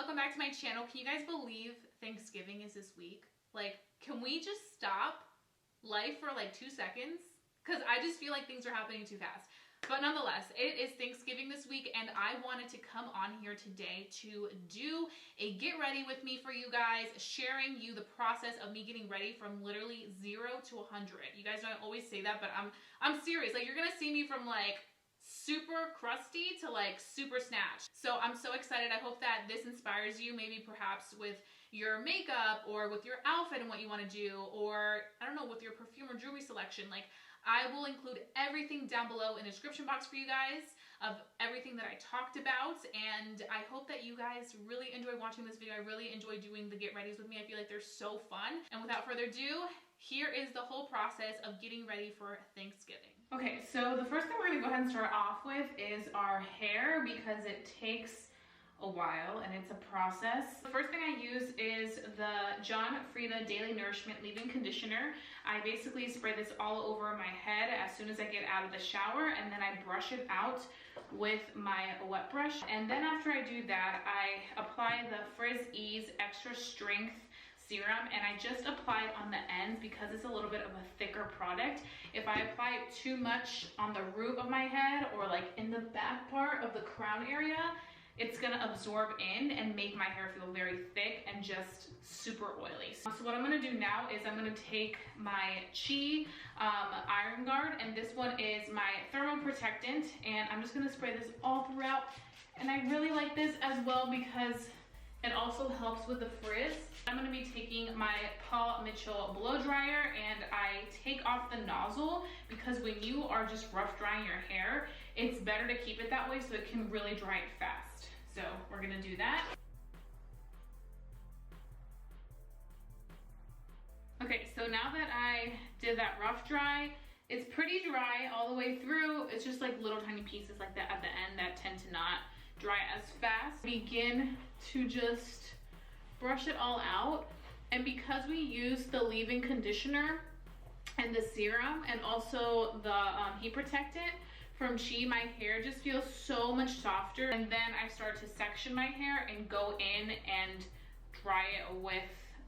welcome back to my channel. Can you guys believe Thanksgiving is this week? Like, can we just stop life for like 2 seconds? Because I just feel like things are happening too fast. But nonetheless, it is Thanksgiving this week, and I wanted to come on here today to do a get ready with me for you guys, sharing you the process of me getting ready from literally 0 to 100. You guys know I always say that, but I'm serious. Like, you're gonna see me from like super crusty to like super snatched. So I'm so excited. I hope that this inspires you, maybe perhaps with your makeup or with your outfit and what you want to do, or I don't know, with your perfume or jewelry selection. Like, I will include everything down below in the description box for you guys of everything that I talked about, and I hope that you guys really enjoy watching this video. I really enjoy doing the get readies with me. I feel like they're so fun. And without further ado, here is the whole process of getting ready for Thanksgiving. Okay, so the first thing we're gonna go ahead and start off with is our hair, because it takes a while and it's a process. The first thing I use is the John Frieda Daily Nourishment Leave-In Conditioner. I basically spray this all over my head as soon as I get out of the shower, and then I brush it out with my wet brush. And then after I do that, I apply the Frizz Ease Extra Strength serum, and I just apply it on the ends because it's a little bit of a thicker product. If I apply it too much on the root of my head or like in the back part of the crown area, it's gonna absorb in and make my hair feel very thick and just super oily. So what I'm gonna do now is I'm gonna take my Chi Iron Guard, and this one is my thermoprotectant, and I'm just gonna spray this all throughout. And I really like this as well because it also helps with the frizz. I'm gonna be taking my Paul Mitchell blow dryer, and I take off the nozzle because when you are just rough drying your hair, it's better to keep it that way so it can really dry it fast. So we're gonna do that. Okay, so now that I did that rough dry, it's pretty dry all the way through. It's just like little tiny pieces like that at the end that tend to not dry as fast. Begin to just brush it all out. And because we use the leave-in conditioner and the serum and also the heat protectant from Chi, my hair just feels so much softer. And then I start to section my hair and go in and dry it with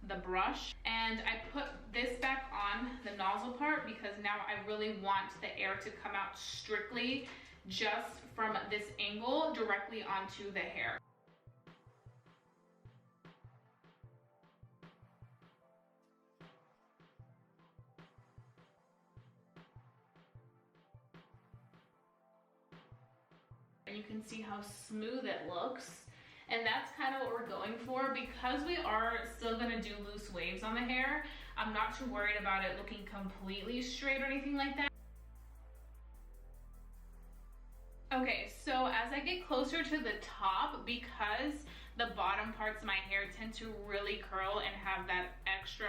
the brush. And I put this back on the nozzle part because now I really want the air to come out strictly just from this angle directly onto the hair. And you can see how smooth it looks. And that's kind of what we're going for. Because we are still gonna do loose waves on the hair, I'm not too worried about it looking completely straight or anything like that. Okay, so as I get closer to the top, because the bottom parts of my hair tend to really curl and have that extra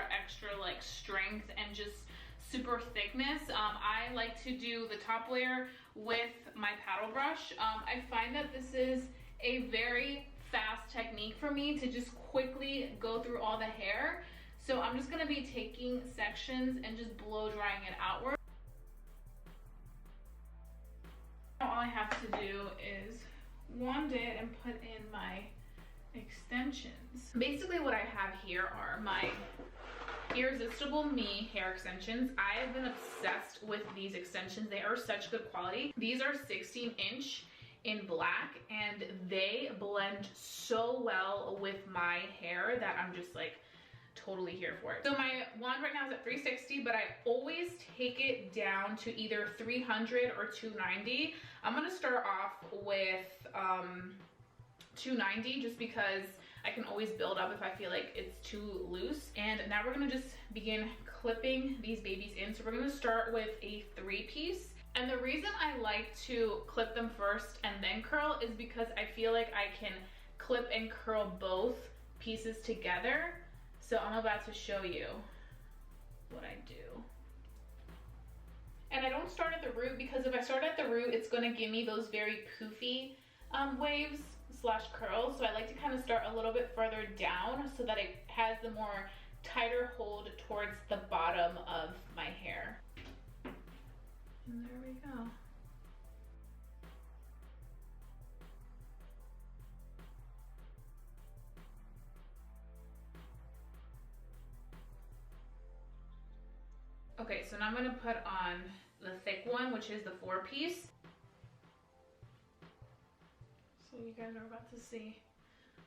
like strength and just super thickness, I like to do the top layer with my paddle brush. I find that this is a very fast technique for me to just quickly go through all the hair. So I'm just gonna be taking sections and just blow drying it outward. All I have to do is wand it and put in my extensions. Basically what I have here are my Irresistible Me hair extensions. I have been obsessed with these extensions. They are such good quality. These are 16-inch in black, and they blend so well with my hair that I'm just like totally here for it. So my wand right now is at 360, but I always take it down to either 300 or 290. I'm gonna start off with 290 just because I can always build up if I feel like it's too loose. And now we're gonna just begin clipping these babies in. So we're gonna start with a 3-piece. And the reason I like to clip them first and then curl is because I feel like I can clip and curl both pieces together. So I'm about to show you what I do. And I don't start at the root because if I start at the root, it's gonna give me those very poofy waves / curls. So I like to kind of start a little bit further down so that it has the more tighter hold towards the bottom of my hair. And there we go. Okay, so now I'm gonna put on the thick one, which is the 4-piece. So you guys are about to see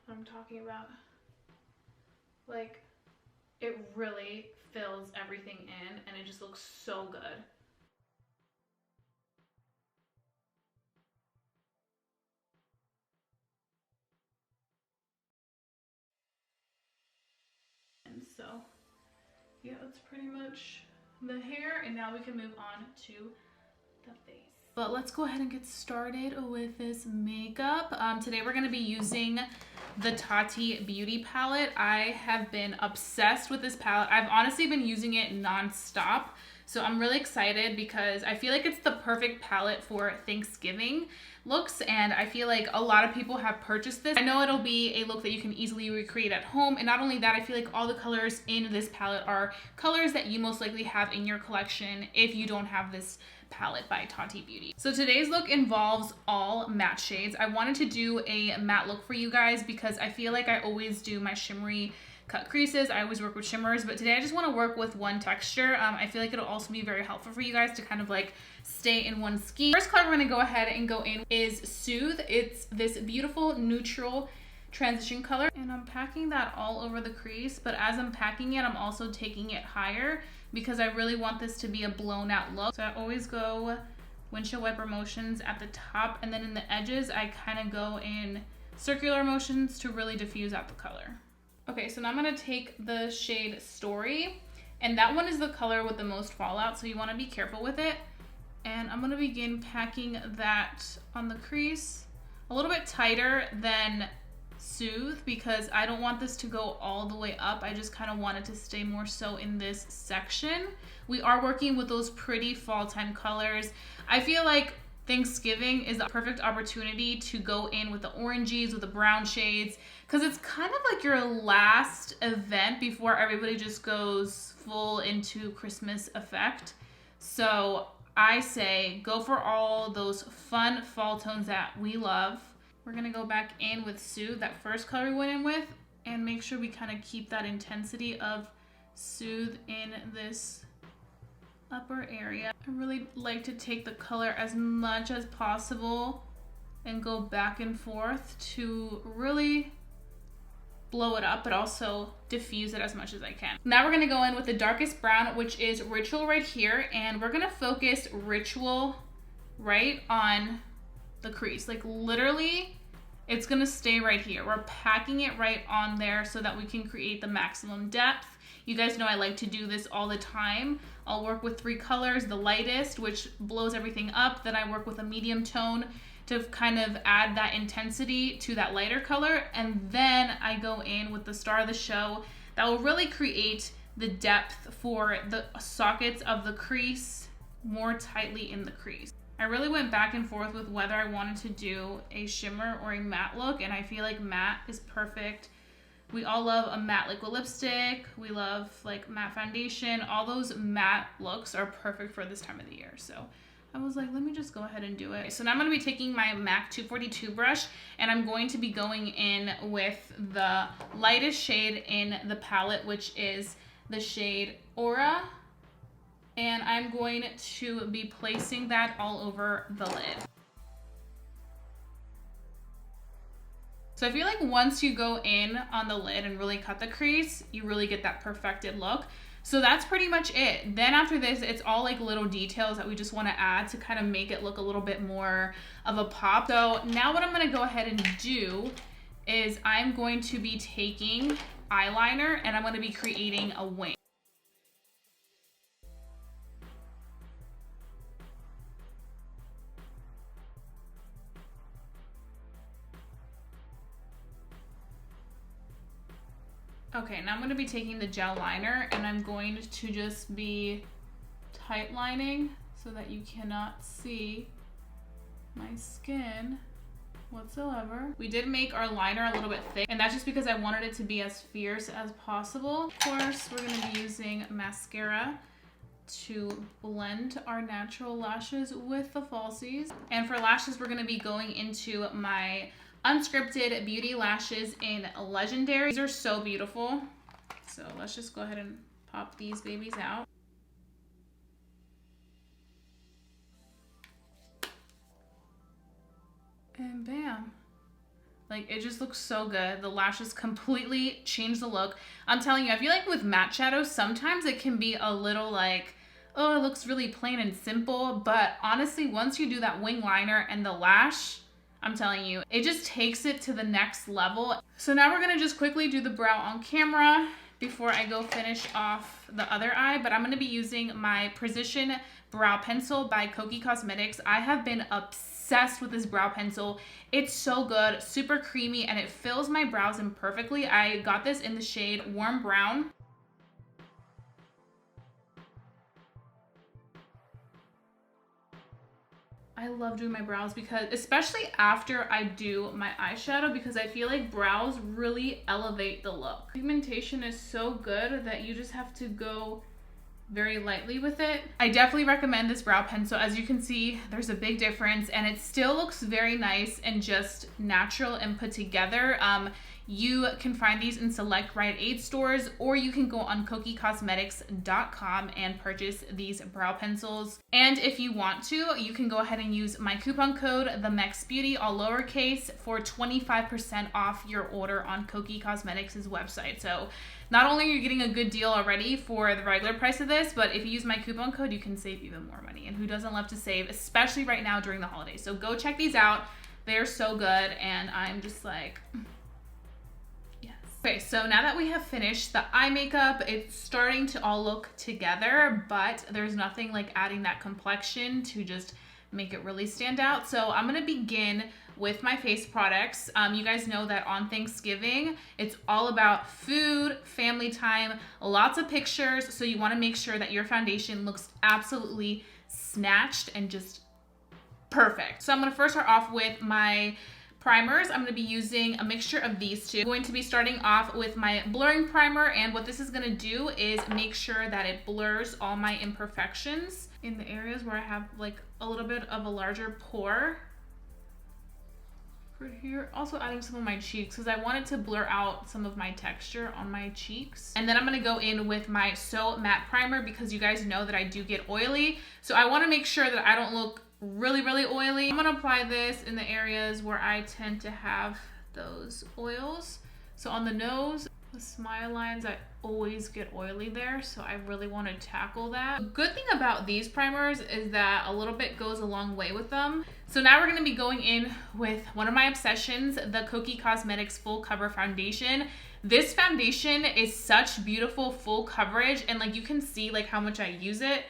what I'm talking about. Like, it really fills everything in and it just looks so good. And so, yeah, that's pretty much the hair, and now we can move on to the face. But let's go ahead and get started with this makeup. Today we're going to be using the Tati Beauty palette. I have been obsessed with this palette. I've honestly been using it non-stop. So I'm really excited because I feel like it's the perfect palette for Thanksgiving looks, and I feel like a lot of people have purchased this. I know it'll be a look that you can easily recreate at home, and not only that, I feel like all the colors in this palette are colors that you most likely have in your collection if you don't have this palette by Tati Beauty. So today's look involves all matte shades. I wanted to do a matte look for you guys because I feel like I always do my shimmery cut creases. I always work with shimmers, but today I just want to work with one texture. I feel like it'll also be very helpful for you guys to kind of like stay in one scheme. First color we're going to go ahead and go in is Soothe. It's this beautiful neutral transition color, and I'm packing that all over the crease, but as I'm packing it, I'm also taking it higher because I really want this to be a blown out look. So I always go windshield wiper motions at the top, and then in the edges I kind of go in circular motions to really diffuse out the color. Okay, so now I'm gonna take the shade Story, and that one is the color with the most fallout, so you wanna be careful with it. And I'm gonna begin packing that on the crease a little bit tighter than Soothe because I don't want this to go all the way up. I just kind of want it to stay more so in this section. We are working with those pretty fall time colors. I feel like Thanksgiving is the perfect opportunity to go in with the oranges, with the brown shades, because it's kind of like your last event before everybody just goes full into Christmas effect. So I say go for all those fun fall tones that we love. We're gonna go back in with Soothe, that first color we went in with, and make sure we kind of keep that intensity of Soothe in this upper area. I really like to take the color as much as possible and go back and forth to really blow it up, but also diffuse it as much as I can. Now we're gonna go in with the darkest brown, which is Ritual right here, and we're gonna focus Ritual right on the crease. Like literally, it's gonna stay right here. We're packing it right on there so that we can create the maximum depth. You guys know I like to do this all the time. I'll work with 3 colors, the lightest, which blows everything up. Then I work with a medium tone to kind of add that intensity to that lighter color. And then I go in with the star of the show that will really create the depth for the sockets of the crease more tightly in the crease. I really went back and forth with whether I wanted to do a shimmer or a matte look, and I feel like matte is perfect. We all love a matte liquid lipstick. We love like matte foundation. All those matte looks are perfect for this time of the year. So I was like, let me just go ahead and do it. So now I'm going to be taking my MAC 242 brush, and I'm going to be going in with the lightest shade in the palette, which is the shade Aura. And I'm going to be placing that all over the lid. So I feel like once you go in on the lid and really cut the crease, you really get that perfected look. So that's pretty much it. Then after this, it's all like little details that we just want to add to kind of make it look a little bit more of a pop. So now what I'm going to go ahead and do is I'm going to be taking eyeliner and I'm going to be creating a wing. Okay, now I'm going to be taking the gel liner and I'm going to just be tight lining so that you cannot see my skin whatsoever. We did make our liner a little bit thick, and that's just because I wanted it to be as fierce as possible. Of course, we're going to be using mascara to blend our natural lashes with the falsies. And for lashes, we're going to be going into my Unscripted Beauty lashes in Legendary. These are so beautiful. So let's just go ahead and pop these babies out. And bam. Like, it just looks so good. The lashes completely change the look. I'm telling you, I feel like with matte shadows, sometimes it can be a little like, oh, it looks really plain and simple. But honestly, once you do that wing liner and the lash, I'm telling you, it just takes it to the next level. So now we're gonna just quickly do the brow on camera before I go finish off the other eye. But I'm gonna be using my Precision Brow Pencil by Kokie Cosmetics. I have been obsessed with this brow pencil. It's so good, super creamy, and it fills my brows in perfectly. I got this in the shade Warm Brown. I love doing my brows because, especially after I do my eyeshadow, because I feel like brows really elevate the look. Pigmentation is so good that you just have to go very lightly with it. I definitely recommend this brow pencil. As you can see, there's a big difference, and it still looks very nice and just natural and put together. You can find these in select Rite Aid stores, or you can go on kokiecosmetics.com and purchase these brow pencils. And if you want to, you can go ahead and use my coupon code, TheMexBeauty, all lowercase, for 25% off your order on Kokie Cosmetics' website. So not only are you getting a good deal already for the regular price of this, but if you use my coupon code, you can save even more money. And who doesn't love to save, especially right now during the holidays? So go check these out. They're so good, and I'm just like, yes. Okay, so now that we have finished the eye makeup, it's starting to all look together, but there's nothing like adding that complexion to just make it really stand out. So I'm gonna begin with my face products. You guys know that on Thanksgiving, it's all about food, family time, lots of pictures. So you wanna make sure that your foundation looks absolutely snatched and just perfect. So I'm gonna first start off with my primers. I'm gonna be using a mixture of these two. I'm going to be starting off with my blurring primer, and what this is gonna do is make sure that it blurs all my imperfections in the areas where I have like a little bit of a larger pore. For here, also adding some of my cheeks because I wanted to blur out some of my texture on my cheeks. And then I'm gonna go in with my So Matte Primer because you guys know that I do get oily. So I wanna make sure that I don't look really, really oily. I'm gonna apply this in the areas where I tend to have those oils. So on the nose, the smile lines, I always get oily there, so I really want to tackle that. The good thing about these primers is that a little bit goes a long way with them. So now we're going to be going in with one of my obsessions, the Kokie Cosmetics Full Cover Foundation. This foundation is such beautiful full coverage, and like you can see like how much I use it.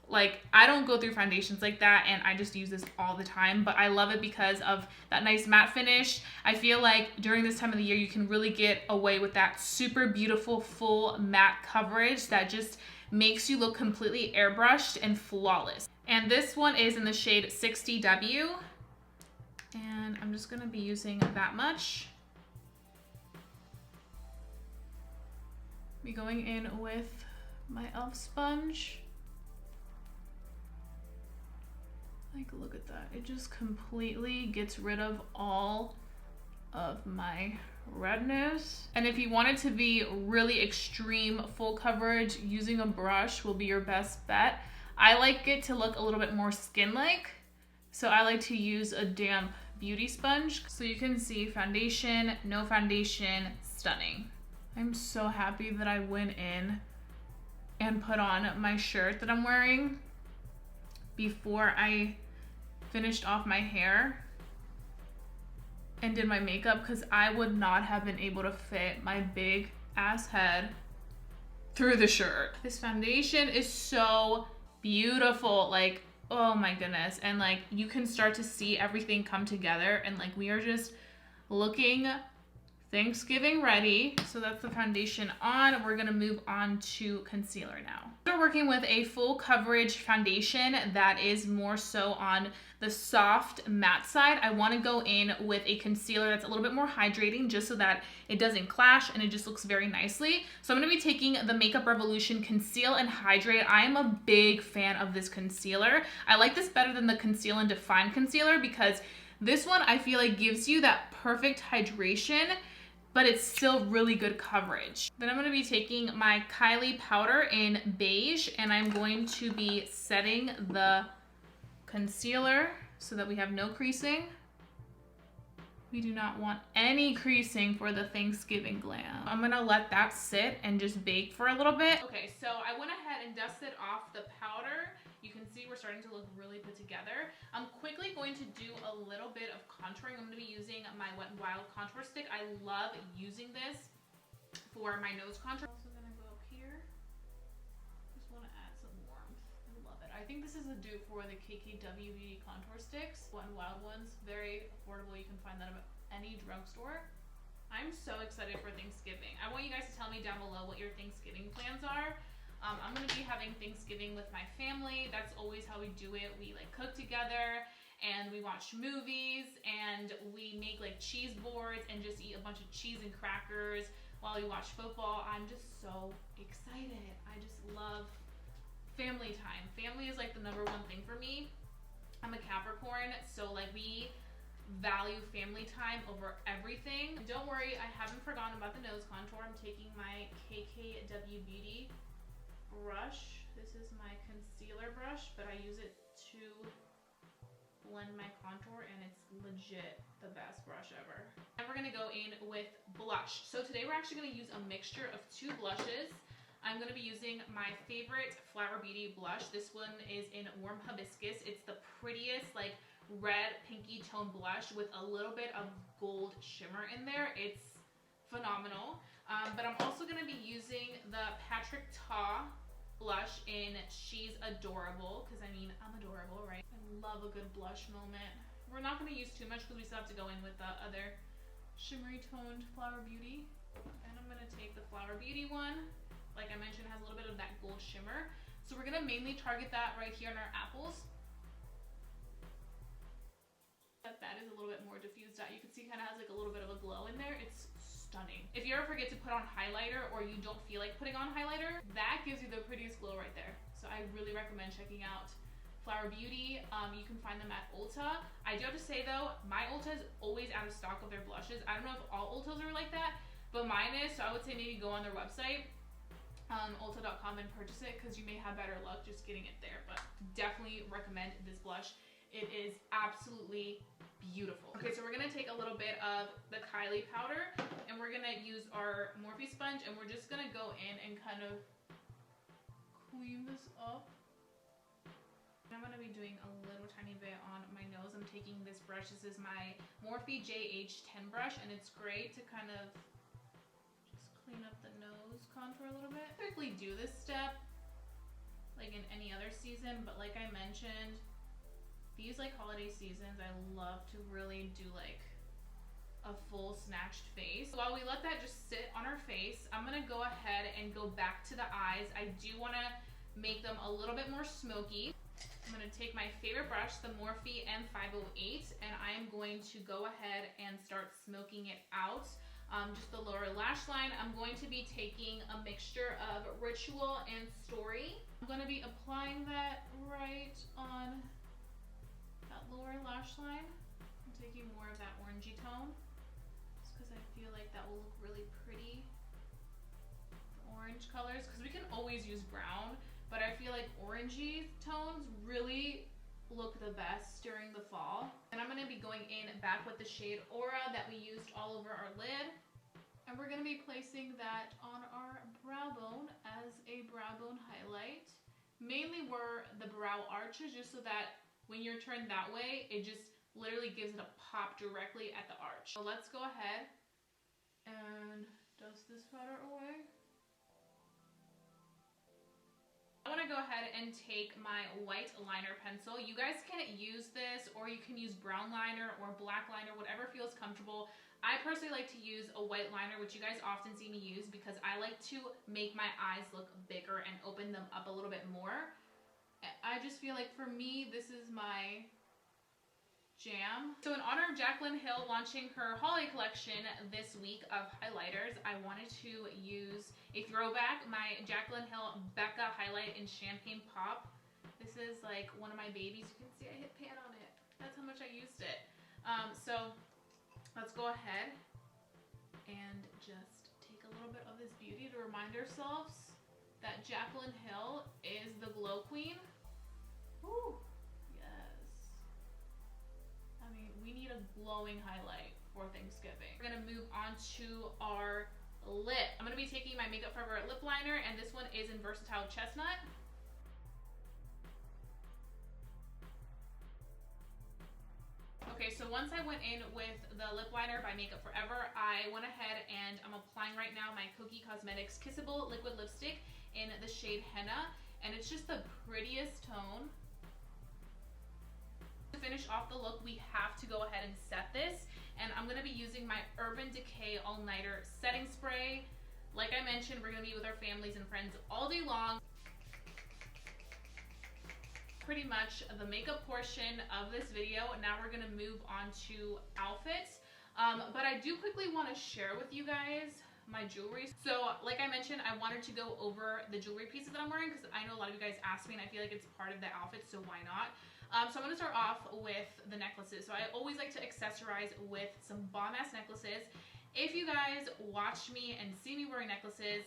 Like, I don't go through foundations like that, and I just use this all the time, but I love it because of that nice matte finish. I feel like during this time of the year, you can really get away with that super beautiful full matte coverage that just makes you look completely airbrushed and flawless. And this one is in the shade 60W, and I'm just gonna be using that much. Be going in with my e.l.f. sponge. Like, look at that. It just completely gets rid of all of my redness. And if you want it to be really extreme full coverage, using a brush will be your best bet. I like it to look a little bit more skin-like, so I like to use a damp beauty sponge. So you can see foundation, no foundation, stunning. I'm so happy that I went in and put on my shirt that I'm wearing before I finished off my hair and did my makeup, because I would not have been able to fit my big ass head through the shirt. This foundation is so beautiful, like, oh my goodness. And like you can start to see everything come together, and like we are just looking Thanksgiving ready. So that's the foundation on. We're gonna move on to concealer now. We're working with a full coverage foundation that is more so on the soft matte side. I wanna go in with a concealer that's a little bit more hydrating, just so that it doesn't clash and it just looks very nicely. So I'm gonna be taking the Makeup Revolution Conceal and Hydrate. I am a big fan of this concealer. I like this better than the Conceal and Define concealer because this one I feel like gives you that perfect hydration, but it's still really good coverage. Then I'm gonna be taking my Kylie powder in beige, and I'm going to be setting the concealer so that we have no creasing. We do not want any creasing for the Thanksgiving glam. I'm gonna let that sit and just bake for a little bit. Okay, so I went ahead and dusted off the powder. You can see we're starting to look really put together. I'm quickly going to do a little bit of contouring. I'm gonna be using my Wet n Wild contour stick. I love using this for my nose contour. I'm also gonna go up here. Just wanna add some warmth. I love it. I think this is a dupe for the KKW Beauty contour sticks. Wet n Wild ones, very affordable. You can find that at any drugstore. I'm so excited for Thanksgiving. I want you guys to tell me down below what your Thanksgiving plans are. I'm gonna be having Thanksgiving with my family. That's always how we do it. We like cook together and we watch movies and we make like cheese boards and just eat a bunch of cheese and crackers while we watch football. I'm just so excited. I just love family time. Family is like the #1 thing for me. I'm a Capricorn, so like we value family time over everything. And don't worry, I haven't forgotten about the nose contour. I'm taking my KKW Beauty brush. This is my concealer brush, but I use it to blend my contour and it's legit the best brush ever. And we're gonna go in with blush. So today we're actually gonna use a mixture of 2 blushes. I'm gonna be using my favorite Flower Beauty blush. This one is in Warm Hibiscus. It's the prettiest like red pinky tone blush with a little bit of gold shimmer in there. It's phenomenal. But I'm also gonna be using the Patrick Ta blush in She's Adorable, because I mean, I'm adorable, right? I love a good blush moment. We're not going to use too much because we still have to go in with the other shimmery toned Flower Beauty. And I'm going to take the Flower Beauty one. Like I mentioned, it has a little bit of that gold shimmer. So we're going to mainly target that right here on our apples. That is a little bit more diffused out. You can see it kind of has like a little bit of a glow in there. It's stunning. If you ever forget to put on highlighter or you don't feel like putting on highlighter, that gives you the prettiest glow right there. So I really recommend checking out Flower Beauty. You can find them at Ulta. I do have to say though, my Ulta is always out of stock of their blushes. I don't know if all Ultas are like that, but mine is. So I would say maybe go on their website, ulta.com, and purchase it because you may have better luck just getting it there. But definitely recommend this blush. It is absolutely beautiful. Okay, so we're gonna take a little bit of the Kylie powder and we're gonna use our Morphe sponge and we're just gonna go in and kind of clean this up. I'm gonna be doing a little tiny bit on my nose. I'm taking this brush. This is my Morphe JH10 brush and it's great to kind of just clean up the nose contour a little bit. I typically do this step like in any other season, but like I mentioned, these like holiday seasons, I love to really do like a full snatched face. While we let that just sit on our face, I'm gonna go ahead and go back to the eyes. I do wanna make them a little bit more smoky. I'm gonna take my favorite brush, the Morphe M508, and I'm going to go ahead and start smoking it out. Just the lower lash line. I'm going to be taking a mixture of Ritual and Story. I'm gonna be applying that right on lower lash line. I'm taking more of that orangey tone just because I feel like that will look really pretty. The orange colors, because we can always use brown, but I feel like orangey tones really look the best during the fall. And I'm going to be going in back with the shade Aura that we used all over our lid. And we're going to be placing that on our brow bone as a brow bone highlight. Mainly where the brow arches, just so that when you're turned that way, it just literally gives it a pop directly at the arch. So let's go ahead and dust this powder away. I want to go ahead and take my white liner pencil. You guys can use this, or you can use brown liner or black liner, whatever feels comfortable. I personally like to use a white liner, which you guys often see me use because I like to make my eyes look bigger and open them up a little bit more. I just feel like for me, this is my jam. So in honor of Jaclyn Hill launching her holiday collection this week of highlighters, I wanted to use a throwback, my Jaclyn Hill Becca highlight in Champagne Pop. This is like one of my babies. You can see I hit pan on it. That's how much I used it. So let's go ahead and just take a little bit of this beauty to remind ourselves that Jaclyn Hill is the glow queen. Woo! Yes. I mean, we need a glowing highlight. for Thanksgiving. We're gonna move on to our lip. I'm gonna be taking my Makeup Forever lip liner, and this one is in Versatile Chestnut. Okay, so once I went in with the lip liner by Makeup Forever, I went ahead and I'm applying right now my Kokie Cosmetics Kissable Liquid Lipstick in the shade Henna, and it's just the prettiest tone. To finish off the look, we have to go ahead and set this, and I'm going to be using my Urban Decay All Nighter Setting Spray. Like I mentioned, we're going to be with our families and friends all day long. Pretty much the makeup portion of this video. Now we're gonna move on to outfits, but I do quickly want to share with you guys my jewelry. So like I mentioned, I wanted to go over the jewelry pieces that I'm wearing because I know a lot of you guys ask me and I feel like it's part of the outfit, so why not? So I'm gonna start off with the necklaces. So I always like to accessorize with some bomb ass necklaces. If you guys watch me and see me wearing necklaces,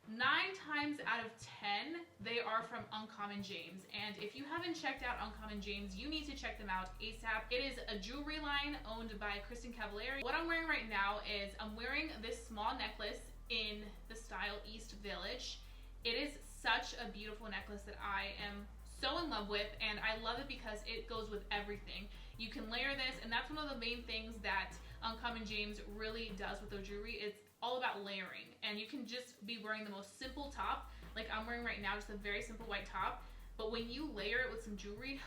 9 times out of 10, they are from Uncommon James. And if you haven't checked out Uncommon James, you need to check them out ASAP. It is a jewelry line owned by Kristen Cavallari. What I'm wearing right now is I'm wearing this small necklace in the style East Village. It is such a beautiful necklace that I am so in love with, and I love it because it goes with everything. You can layer this, and that's one of the main things that Uncommon James really does with their jewelry. It's all about layering, and you can just be wearing the most simple top like I'm wearing right now, just a very simple white top, but when you layer it with some jewelry,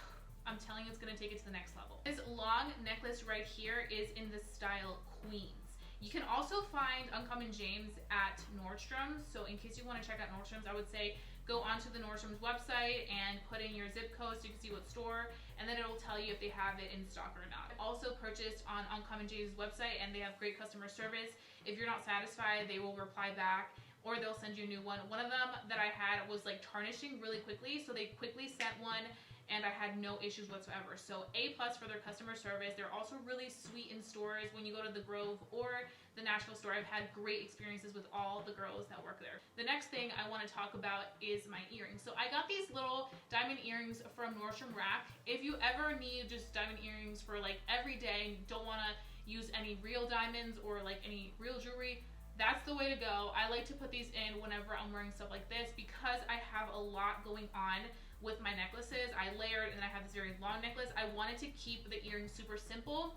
I'm telling you, it's going to take it to the next level. This long necklace right here is in the style Queens. You can also find Uncommon James at Nordstrom's, so in case you want to check out Nordstrom's, I would say go onto the Nordstrom's website and put in your zip code so you can see what store, and then it'll tell you if they have it in stock or not. I've also purchased on Uncommon James' website, and they have great customer service. If you're not satisfied, they will reply back, or they'll send you a new one. One of them that I had was like tarnishing really quickly, so they quickly sent one, and I had no issues whatsoever. So A+ for their customer service. They're also really sweet in stores. When you go to the Grove or the Nashville store, I've had great experiences with all the girls that work there. The next thing I want to talk about is my earrings. So I got these little diamond earrings from Nordstrom Rack. If you ever need just diamond earrings for like every day and don't want to use any real diamonds or like any real jewelry, that's the way to go. I like to put these in whenever I'm wearing stuff like this because I have a lot going on with my necklaces. I layered, and then I have this very long necklace. I wanted to keep the earrings super simple,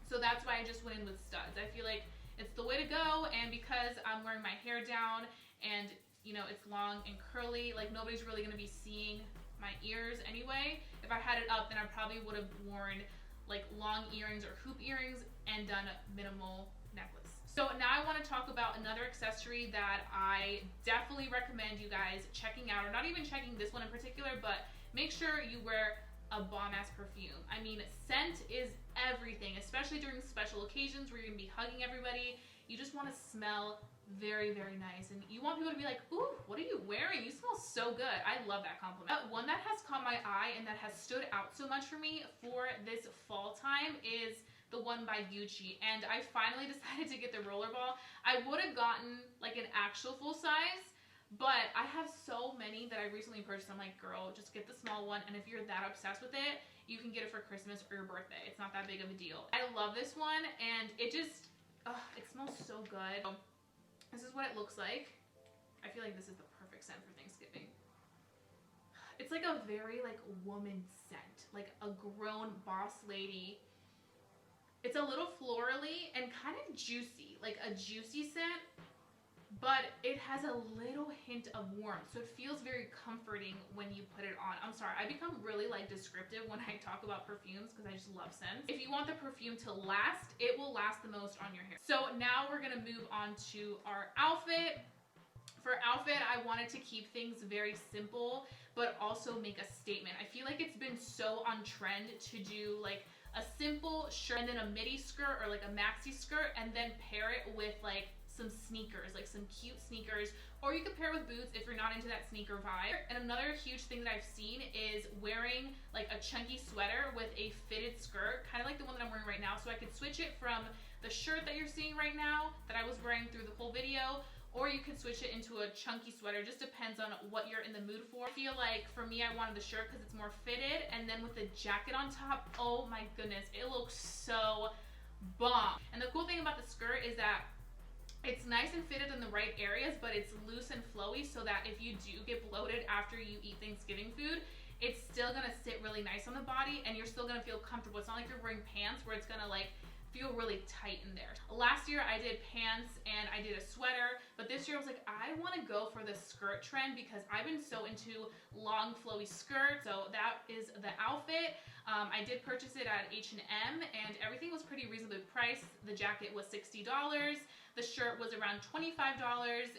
so that's why I just went in with studs. I feel like it's the way to go, and because I'm wearing my hair down and you know it's long and curly, like nobody's really gonna be seeing my ears anyway. If I had it up, then I probably would have worn like long earrings or hoop earrings and done a minimal necklace. So now I want to talk about another accessory that I definitely recommend you guys checking out, or not even checking this one in particular, but make sure you wear a bomb-ass perfume. I mean, scent is everything, especially during special occasions where you're going to be hugging everybody. You just want to smell very, very nice, and you want people to be like, ooh, what are you wearing? You smell so good. I love that compliment. One that has caught my eye and that has stood out so much for me for this fall time is the one by Gucci, and I finally decided to get the rollerball. I would have gotten like an actual full size, but I have so many that I recently purchased. I'm like, girl, just get the small one, and if you're that obsessed with it, you can get it for Christmas or your birthday. It's not that big of a deal. I love this one, and it just, it smells so good. So, this is what it looks like. I feel like this is the perfect scent for Thanksgiving. It's like a very like woman scent, like a grown boss lady. It's a little florally and kind of juicy, like a juicy scent, but it has a little hint of warmth, so it feels very comforting when you put it on. I'm sorry, I become really like descriptive when I talk about perfumes because I just love scents. If you want the perfume to last, it will last the most on your hair. So now we're gonna move on to our outfit. For outfit, I wanted to keep things very simple, but also make a statement. I feel like it's been so on trend to do like a simple shirt and then a midi skirt or like a maxi skirt, and then pair it with like some sneakers, like some cute sneakers, or you could pair with boots if you're not into that sneaker vibe. And another huge thing that I've seen is wearing like a chunky sweater with a fitted skirt, kind of like the one that I'm wearing right now. So I could switch it from the shirt that you're seeing right now that I was wearing through the whole video, or you could switch it into a chunky sweater. Just depends on what you're in the mood for. I feel like for me, I wanted the shirt because it's more fitted, and then with the jacket on top, oh my goodness, it looks so bomb. And the cool thing about the skirt is that it's nice and fitted in the right areas, but it's loose and flowy so that if you do get bloated after you eat Thanksgiving food, it's still gonna sit really nice on the body and you're still gonna feel comfortable. It's not like you're wearing pants where it's gonna like feel really tight in there. Last year I did pants and I did a sweater, but this year I was like, I want to go for the skirt trend because I've been so into long flowy skirts. So that is the outfit. I did purchase it at H&M and everything was pretty reasonably priced. The jacket was $60, the shirt was around $25,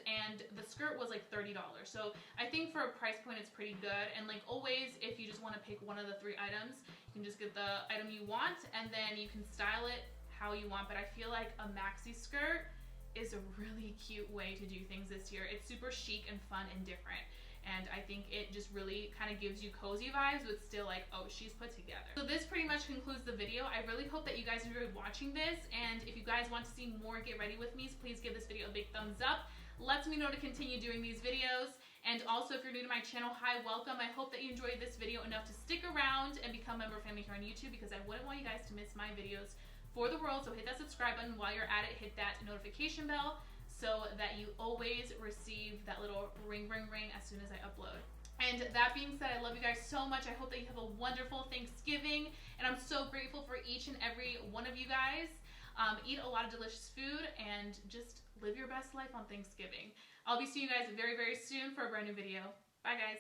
and the skirt was like $30. So I think for a price point it's pretty good. And like always, if you just want to pick one of the 3 items, you can just get the item you want and then you can style it how you want. But I feel like a maxi skirt is a really cute way to do things this year. It's super chic and fun and different. And I think it just really kind of gives you cozy vibes, but still like, oh, she's put together. So this pretty much concludes the video. I really hope that you guys enjoyed watching this. And if you guys want to see more Get Ready With Me, please give this video a big thumbs up. Lets me know to continue doing these videos. And also, if you're new to my channel, hi, welcome. I hope that you enjoyed this video enough to stick around and become a member family here on YouTube, because I wouldn't want you guys to miss my videos for the world. So hit that subscribe button. While you're at it, hit that notification bell so that you always receive that little ring, ring, ring as soon as I upload. And that being said, I love you guys so much. I hope that you have a wonderful Thanksgiving, and I'm so grateful for each and every one of you guys. Eat a lot of delicious food and just live your best life on Thanksgiving. I'll be seeing you guys very, very soon for a brand new video. Bye, guys.